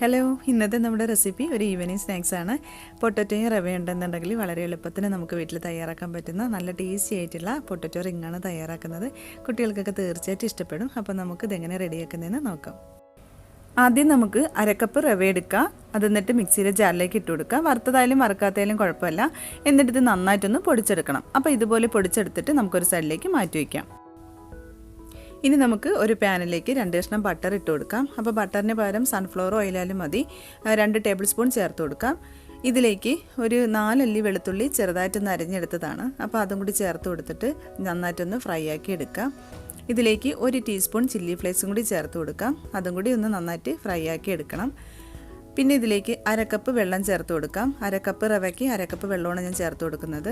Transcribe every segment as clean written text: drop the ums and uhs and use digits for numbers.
Hello, ഇന്നത്തെ നമ്മുടെ recipe ഒരു ഈവനിങ് സ്നാക്സ് ആണ്. പൊട്ടറ്റോയും റവയും ഉണ്ടെന്നുണ്ടെങ്കിൽ വളരെ എളുപ്പത്തിന് നമുക്ക് വീട്ടിൽ തയ്യാറാക്കാൻ പറ്റുന്ന നല്ല ടേസ്റ്റി ആയിട്ടുള്ള പൊട്ടറ്റോ റിങ്ങാണ് തയ്യാറാക്കുന്നത്. കുട്ടികൾക്കൊക്കെ തീർച്ചയായിട്ടും ഇഷ്ടപ്പെടും. അപ്പോൾ നമുക്ക് ഇതെങ്ങനെ റെഡിയാക്കുന്നതെന്ന് നോക്കാം. ആദ്യം നമുക്ക് അരക്കപ്പ് റവ എടുക്കുക. അത് എന്നിട്ട് മിക്സിയിലെ ജാറിലേക്ക് ഇട്ട് കൊടുക്കുക. വറുത്തതായാലും വറുക്കാത്തതായാലും കുഴപ്പമില്ല. എന്നിട്ട് ഇത് നന്നായിട്ടൊന്ന് പൊടിച്ചെടുക്കണം. അപ്പോൾ ഇതുപോലെ പൊടിച്ചെടുത്തിട്ട് നമുക്കൊരു സൈഡിലേക്ക് മാറ്റി വയ്ക്കാം. ഇനി നമുക്ക് ഒരു പാനിലേക്ക് 2 കഷ്ണം ബട്ടർ ഇട്ട് കൊടുക്കാം. അപ്പോൾ ബട്ടറിന് പകരം സൺഫ്ലവർ ഓയിലായാലും മതി. 2 ടേബിൾ സ്പൂൺ ചേർത്ത് കൊടുക്കാം. ഇതിലേക്ക് ഒരു 4 അല്ലി വെളുത്തുള്ളി ചെറുതായിട്ടൊന്ന് അരിഞ്ഞെടുത്തതാണ്. അപ്പോൾ അതും കൂടി ചേർത്ത് കൊടുത്തിട്ട് നന്നായിട്ടൊന്ന് ഫ്രൈ ആക്കി എടുക്കാം. ഇതിലേക്ക് 1 ടീസ്പൂൺ ചില്ലി ഫ്ലേക്സും കൂടി ചേർത്ത് കൊടുക്കാം. അതും കൂടി ഒന്ന് നന്നായിട്ട് ഫ്രൈ ആക്കി എടുക്കണം. പിന്നെ ഇതിലേക്ക് അരക്കപ്പ് വെള്ളം ചേർത്ത് കൊടുക്കാം. അരക്കപ്പ് റവയ്ക്ക് അരക്കപ്പ് വെള്ളമാണ് ഞാൻ ചേർത്ത് കൊടുക്കുന്നത്.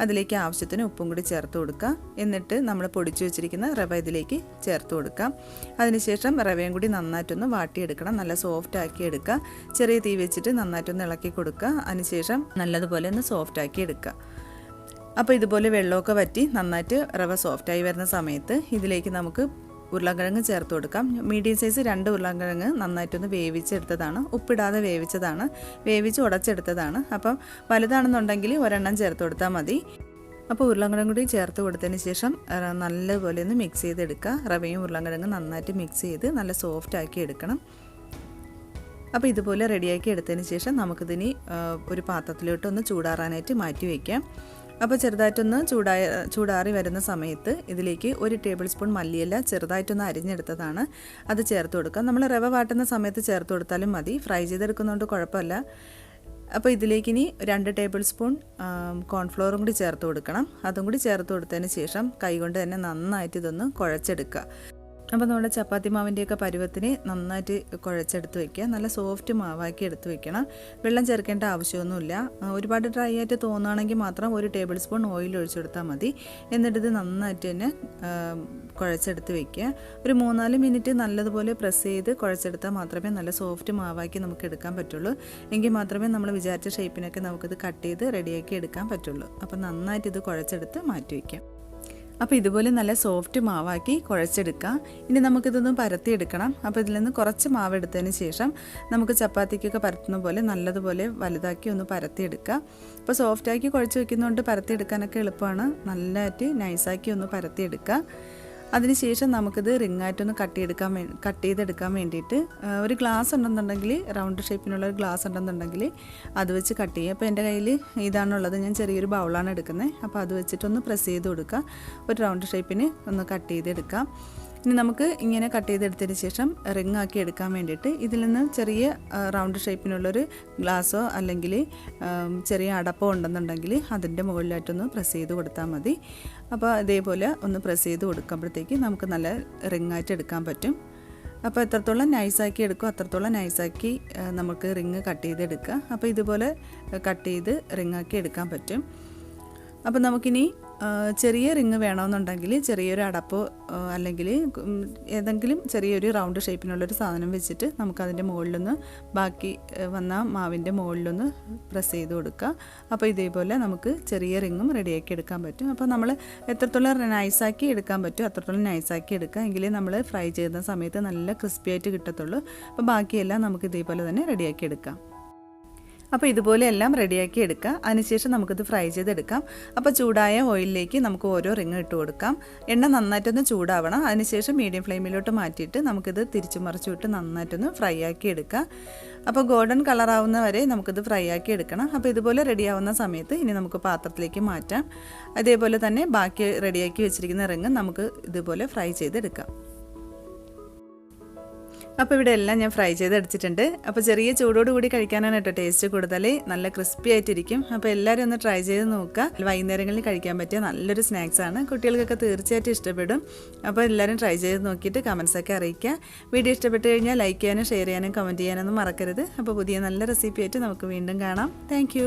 അതിലേക്ക് ആവശ്യത്തിന് ഉപ്പും കൂടി ചേർത്ത് കൊടുക്കുക. എന്നിട്ട് നമ്മൾ പൊടിച്ചു വെച്ചിരിക്കുന്ന റവ ഇതിലേക്ക് ചേർത്ത് കൊടുക്കാം. അതിനുശേഷം റവയും കൂടി നന്നായിട്ടൊന്ന് വാട്ടിയെടുക്കണം. നല്ല സോഫ്റ്റ് ആക്കി എടുക്കുക. ചെറിയ തീ വെച്ചിട്ട് നന്നായിട്ടൊന്ന് ഇളക്കി കൊടുക്കുക. അതിനുശേഷം നല്ലതുപോലെ ഒന്ന് സോഫ്റ്റ് ആക്കി എടുക്കുക. അപ്പോൾ ഇതുപോലെ വെള്ളമൊക്കെ വറ്റി നന്നായിട്ട് റവ സോഫ്റ്റായി വരുന്ന സമയത്ത് ഇതിലേക്ക് നമുക്ക് ഉരുളക്കിഴങ്ങ് ചേർത്ത് കൊടുക്കാം. മീഡിയം സൈസ് 2 ഉരുളക്കിഴങ്ങ് നന്നായിട്ടൊന്ന് വേവിച്ചെടുത്തതാണ്. ഉപ്പിടാതെ വേവിച്ചതാണ്. വേവിച്ച് ഉടച്ചെടുത്തതാണ്. അപ്പം വലുതാണെന്നുണ്ടെങ്കിൽ ഒരെണ്ണം ചേർത്ത് കൊടുത്താൽ മതി. അപ്പോൾ ഉരുളക്കിഴങ്ങ് കൂടി ചേർത്ത് കൊടുത്തതിന് ശേഷം നല്ലപോലെ ഒന്ന് മിക്സ് ചെയ്തെടുക്കുക. റവയും ഉരുളക്കിഴങ്ങും നന്നായിട്ട് മിക്സ് ചെയ്ത് നല്ല സോഫ്റ്റ് ആക്കി എടുക്കണം. അപ്പോൾ ഇതുപോലെ റെഡിയാക്കി എടുത്തതിന് ശേഷം നമുക്കിതിനി ഒരു പാത്രത്തിലോട്ട് ഒന്ന് ചൂടാറാനായിട്ട് മാറ്റി വയ്ക്കാം. അപ്പോൾ ചെറുതായിട്ടൊന്ന് ചൂടാറി വരുന്ന സമയത്ത് ഇതിലേക്ക് 1 ടേബിൾ സ്പൂൺ മല്ലിയില ചെറുതായിട്ടൊന്ന് അരിഞ്ഞെടുത്തതാണ്. അത് ചേർത്ത് കൊടുക്കാം. നമ്മൾ റവ വാട്ടുന്ന സമയത്ത് ചേർത്ത് കൊടുത്താലും മതി. ഫ്രൈ ചെയ്തെടുക്കുന്നതുകൊണ്ട് കുഴപ്പമില്ല. അപ്പോൾ ഇതിലേക്ക് ഇനി 2 ടേബിൾ സ്പൂൺ കോൺഫ്ലോറും കൂടി ചേർത്ത് കൊടുക്കണം. അതും കൂടി ചേർത്ത് കൊടുത്തതിന് ശേഷം കൈകൊണ്ട് തന്നെ നന്നായിട്ട് ഇതൊന്ന് കുഴച്ചെടുക്കുക. അപ്പോൾ നമ്മുടെ ചപ്പാത്തി മാവിൻ്റെയൊക്കെ പരുവത്തിന് നന്നായിട്ട് കുഴച്ചെടുത്ത് വയ്ക്കുക. നല്ല സോഫ്റ്റ് മാവാക്കി എടുത്ത് വയ്ക്കണം. വെള്ളം ചേർക്കേണ്ട ആവശ്യമൊന്നുമില്ല. ഒരുപാട് ഡ്രൈ ആയിട്ട് തോന്നുകയാണെങ്കിൽ മാത്രം 1 ടേബിൾ സ്പൂൺ ഓയിൽ ഒഴിച്ചെടുത്താൽ മതി. എന്നിട്ടിത് നന്നായിട്ട് തന്നെ കുഴച്ചെടുത്ത് വയ്ക്കുക. ഒരു 3-4 മിനിറ്റ് നല്ലതുപോലെ പ്രസ് ചെയ്ത് കുഴച്ചെടുത്താൽ മാത്രമേ നല്ല സോഫ്റ്റ് മാവാക്കി നമുക്ക് എടുക്കാൻ പറ്റുള്ളൂ. എങ്കിൽ മാത്രമേ നമ്മൾ വിചാരിച്ച ഷേപ്പിനൊക്കെ നമുക്കിത് കട്ട് ചെയ്ത് റെഡിയാക്കി എടുക്കാൻ പറ്റുള്ളൂ. അപ്പോൾ നന്നായിട്ട് ഇത് കുഴച്ചെടുത്ത് മാറ്റി വയ്ക്കാം. അപ്പോൾ ഇതുപോലെ നല്ല സോഫ്റ്റ് മാവാക്കി കുഴച്ചെടുക്കാം. ഇനി നമുക്കിതൊന്ന് പരത്തിയെടുക്കണം. അപ്പോൾ ഇതിൽ നിന്ന് കുറച്ച് മാവ് എടുത്തതിന് ശേഷം നമുക്ക് ചപ്പാത്തിക്കൊക്കെ പരത്തുന്ന പോലെ നല്ലതുപോലെ വലുതാക്കി ഒന്ന് പരത്തിയെടുക്കുക. അപ്പോൾ സോഫ്റ്റാക്കി കുഴച്ച് വയ്ക്കുന്നതുകൊണ്ട് പരത്തിയെടുക്കാനൊക്കെ എളുപ്പമാണ്. നല്ലതായിട്ട് നൈസാക്കി ഒന്ന് പരത്തിയെടുക്കുക. അതിനുശേഷം നമുക്കിത് റിങ്ങായിട്ടൊന്ന് കട്ട് ചെയ്തെടുക്കാൻ വേണ്ടിയിട്ട് ഒരു ഗ്ലാസ് ഉണ്ടെന്നുണ്ടെങ്കിൽ റൗണ്ട് ഷേപ്പിനുള്ള ഒരു ഗ്ലാസ് ഉണ്ടെന്നുണ്ടെങ്കിൽ അത് വെച്ച് കട്ട് ചെയ്യുക. അപ്പോൾ എൻ്റെ കയ്യിൽ ഇതാണുള്ളത്. ഞാൻ ചെറിയൊരു ബൗളാണ് എടുക്കുന്നത്. അപ്പോൾ അത് വെച്ചിട്ടൊന്ന് പ്രസ് ചെയ്ത് കൊടുക്കുക. ഒരു റൗണ്ട് ഷേപ്പിന് ഒന്ന് കട്ട് ചെയ്തെടുക്കാം. ഇനി നമുക്ക് ഇങ്ങനെ കട്ട് ചെയ്തെടുത്തതിന് ശേഷം റിങ് ആക്കി എടുക്കാൻ വേണ്ടിയിട്ട് ഇതിൽ നിന്ന് ചെറിയ റൗണ്ട് ഷേപ്പിനുള്ളൊരു ഗ്ലാസ്സോ അല്ലെങ്കിൽ ചെറിയ അടപ്പോ ഉണ്ടെന്നുണ്ടെങ്കിൽ അതിൻ്റെ മുകളിലായിട്ടൊന്ന് പ്രസ് ചെയ്ത് കൊടുത്താൽ മതി. അപ്പോൾ ഇതേപോലെ ഒന്ന് പ്രസ് ചെയ്ത് കൊടുക്കുമ്പോഴത്തേക്ക് നമുക്ക് നല്ല റിങ്ങായിട്ട് എടുക്കാൻ പറ്റും. അപ്പോൾ എത്രത്തോളം നൈസാക്കി എടുക്കും അത്രത്തോളം നൈസാക്കി നമുക്ക് റിങ് കട്ട് ചെയ്തെടുക്കുക. അപ്പോൾ ഇതുപോലെ കട്ട് ചെയ്ത് റിങ്ങാക്കി എടുക്കാൻ പറ്റും. അപ്പോൾ നമുക്കിനി ചെറിയ റിങ് വേണമെന്നുണ്ടെങ്കിൽ ചെറിയൊരു അടപ്പോ അല്ലെങ്കിൽ ഏതെങ്കിലും ചെറിയൊരു റൗണ്ട് ഷേപ്പിനുള്ളൊരു സാധനം വെച്ചിട്ട് നമുക്കതിൻ്റെ മുകളിലൊന്ന് ബാക്കി വന്ന മാവിൻ്റെ മുകളിലൊന്ന് പ്രസ് ചെയ്ത് കൊടുക്കുക. അപ്പോൾ ഇതേപോലെ നമുക്ക് ചെറിയ റിങ്ങും റെഡിയാക്കി എടുക്കാൻ പറ്റും. അപ്പോൾ നമ്മൾ എത്രത്തോളം നൈസാക്കി എടുക്കാൻ പറ്റും അത്രത്തോളം നൈസാക്കി എടുക്കുക. എങ്കിലേ നമ്മൾ ഫ്രൈ ചെയ്യുന്ന സമയത്ത് നല്ല ക്രിസ്പി ആയിട്ട് കിട്ടത്തുള്ളൂ. അപ്പോൾ ബാക്കിയെല്ലാം നമുക്ക് ഇതേപോലെ തന്നെ റെഡിയാക്കി എടുക്കാം. അപ്പോൾ ഇതുപോലെ എല്ലാം റെഡിയാക്കി എടുക്കുക. അതിനുശേഷം നമുക്കിത് ഫ്രൈ ചെയ്തെടുക്കാം. അപ്പോൾ ചൂടായ ഓയിലിലേക്ക് നമുക്ക് ഓരോ റിങ് ഇട്ട് കൊടുക്കാം. എണ്ണ നന്നായിട്ടൊന്ന് ചൂടാവണം. അതിനുശേഷം മീഡിയം ഫ്ലെയിമിലോട്ട് മാറ്റിയിട്ട് നമുക്കിത് തിരിച്ചു മറിച്ചു വിട്ട് നന്നായിട്ടൊന്ന് ഫ്രൈ ആക്കി എടുക്കാം. അപ്പോൾ ഗോൾഡൻ കളറാവുന്ന വരെ നമുക്കിത് ഫ്രൈ ആക്കി എടുക്കണം. അപ്പോൾ ഇതുപോലെ റെഡിയാവുന്ന സമയത്ത് ഇനി നമുക്ക് പാത്രത്തിലേക്ക് മാറ്റാം. അതേപോലെ തന്നെ ബാക്കി റെഡിയാക്കി വെച്ചിരിക്കുന്ന റിങ് നമുക്ക് ഇതുപോലെ ഫ്രൈ ചെയ്തെടുക്കാം. അപ്പോൾ ഇവിടെ എല്ലാം ഞാൻ ഫ്രൈ ചെയ്തെടുത്തിട്ടുണ്ട്. അപ്പോൾ ചെറിയ ചൂടോടുകൂടി കഴിക്കാനാണ് കേട്ടോ ടേസ്റ്റ് കൂടുതൽ. നല്ല ക്രിസ്പി ആയിട്ടിരിക്കും. അപ്പോൾ എല്ലാവരും ഒന്ന് ട്രൈ ചെയ്ത് നോക്കുക. വൈകുന്നേരങ്ങളിൽ കഴിക്കാൻ പറ്റിയ നല്ലൊരു സ്നാക്സാണ്. കുട്ടികൾക്കൊക്കെ തീർച്ചയായിട്ടും ഇഷ്ടപ്പെടും. അപ്പോൾ എല്ലാവരും ട്രൈ ചെയ്ത് നോക്കിയിട്ട് കമൻസൊക്കെ അറിയിക്കുക. വീഡിയോ ഇഷ്ടപ്പെട്ട് കഴിഞ്ഞാൽ ലൈക്ക് ചെയ്യാനും ഷെയർ ചെയ്യാനും കമൻറ്റ് ചെയ്യാനൊന്നും മറക്കരുത്. അപ്പോൾ പുതിയ നല്ല റെസിപ്പി ആയിട്ട് നമുക്ക് വീണ്ടും കാണാം. താങ്ക്